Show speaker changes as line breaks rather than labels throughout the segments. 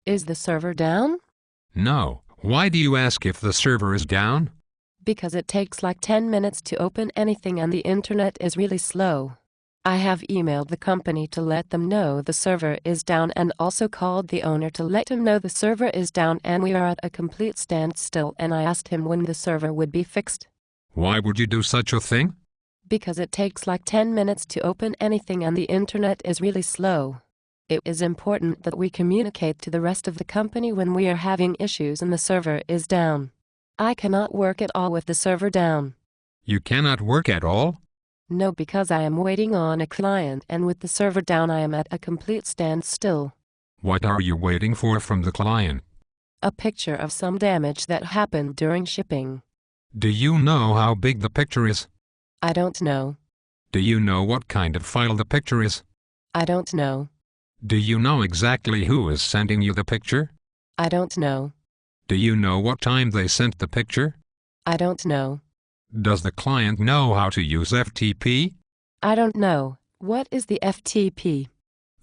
Is the server down?
No. Why do you ask if the server is down?
Because it takes like 10 minutes to open anything and the internet is really slow. I have emailed the company to let them know the server is down and also called the owner to let him know the server is down and we are at a complete standstill, and I asked him when the server would be fixed.
Why would you do such a thing?
Because it takes like 10 minutes to open anything and the internet is really slow. It is important that we communicate to the rest of the company when we are having issues and the server is down. I cannot work at all with the server down.
You cannot work at all?
No, because I am waiting on a client and with the server down I am at a complete standstill.
What are you waiting for from the client?
A picture of some damage that happened during shipping.
Do you know how big the picture is?
I don't know.
Do you know what kind of file the picture is?
I don't know.
Do you know exactly who is sending you the picture?
I don't know.
Do you know what time they sent the picture?
I don't know.
Does the client know how to use FTP?
I don't know. What is the FTP?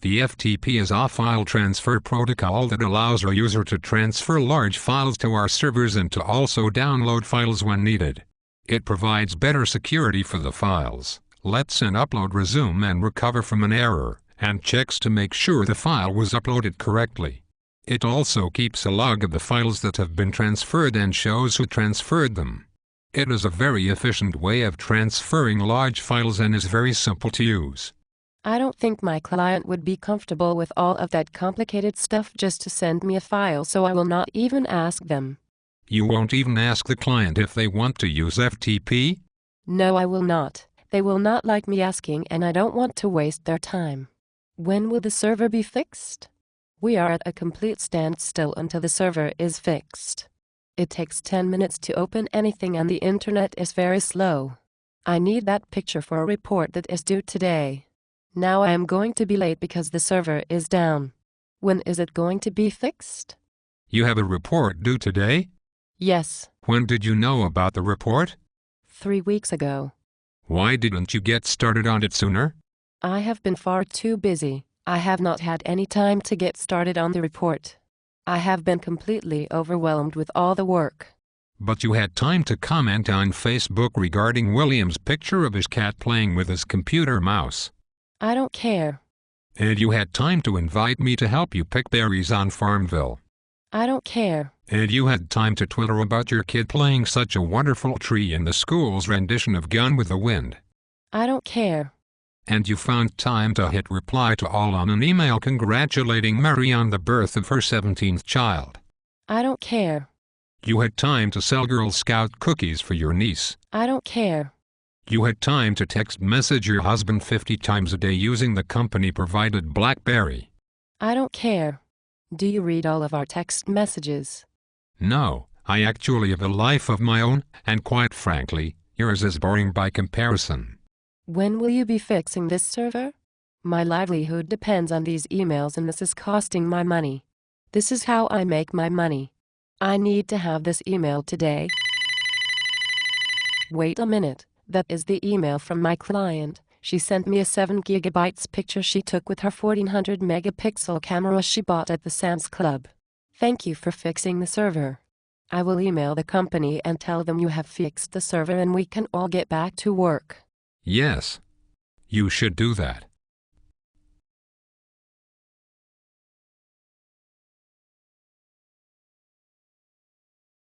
The FTP is a file transfer protocol that allows a user to transfer large files to our servers and to also download files when needed. It provides better security for the files, lets an upload resume and recover from an error, and checks to make sure the file was uploaded correctly. It also keeps a log of the files that have been transferred and shows who transferred them. It is a very efficient way of transferring large files and is very simple to use.
I don't think my client would be comfortable with all of that complicated stuff just to send me a file, so I will not even ask them.
You won't even ask the client if they want to use FTP?
No, I will not. They will not like me asking, and I don't want to waste their time. When will the server be fixed? We are at a complete standstill until the server is fixed. It takes 10 minutes to open anything and the internet is very slow. I need that picture for a report that is due today. Now I am going to be late because the server is down. When is it going to be fixed?
You have a report due today?
Yes.
When did you know about the report?
3 weeks ago.
Why didn't you get started on it sooner?
I have been far too busy. I have not had any time to get started on the report. I have been completely overwhelmed with all the work.
But you had time to comment on Facebook regarding William's picture of his cat playing with his computer mouse.
I don't care.
And you had time to invite me to help you pick berries on Farmville.
I don't care.
And you had time to Twitter about your kid playing such a wonderful tree in the school's rendition of Gone with the Wind.
I don't care.
And you found time to hit reply to all on an email congratulating Mary on the birth of her 17th child.
I don't care.
You had time to sell Girl Scout cookies for your niece.
I don't care.
You had time to text message your husband 50 times a day using the company-provided BlackBerry.
I don't care. Do you read all of our text messages?
No, I actually have a life of my own, and quite frankly, yours is boring by comparison.
When will you be fixing this server? My livelihood depends on these emails and this is costing my money. This is how I make my money. I need to have this email today. Wait a minute, that is the email from my client. She sent me a 7 GB picture she took with her 1400 megapixel camera she bought at the Sam's Club. Thank you for fixing the server. I will email the company and tell them you have fixed the server and we can all get back to work.
Yes. You should do that.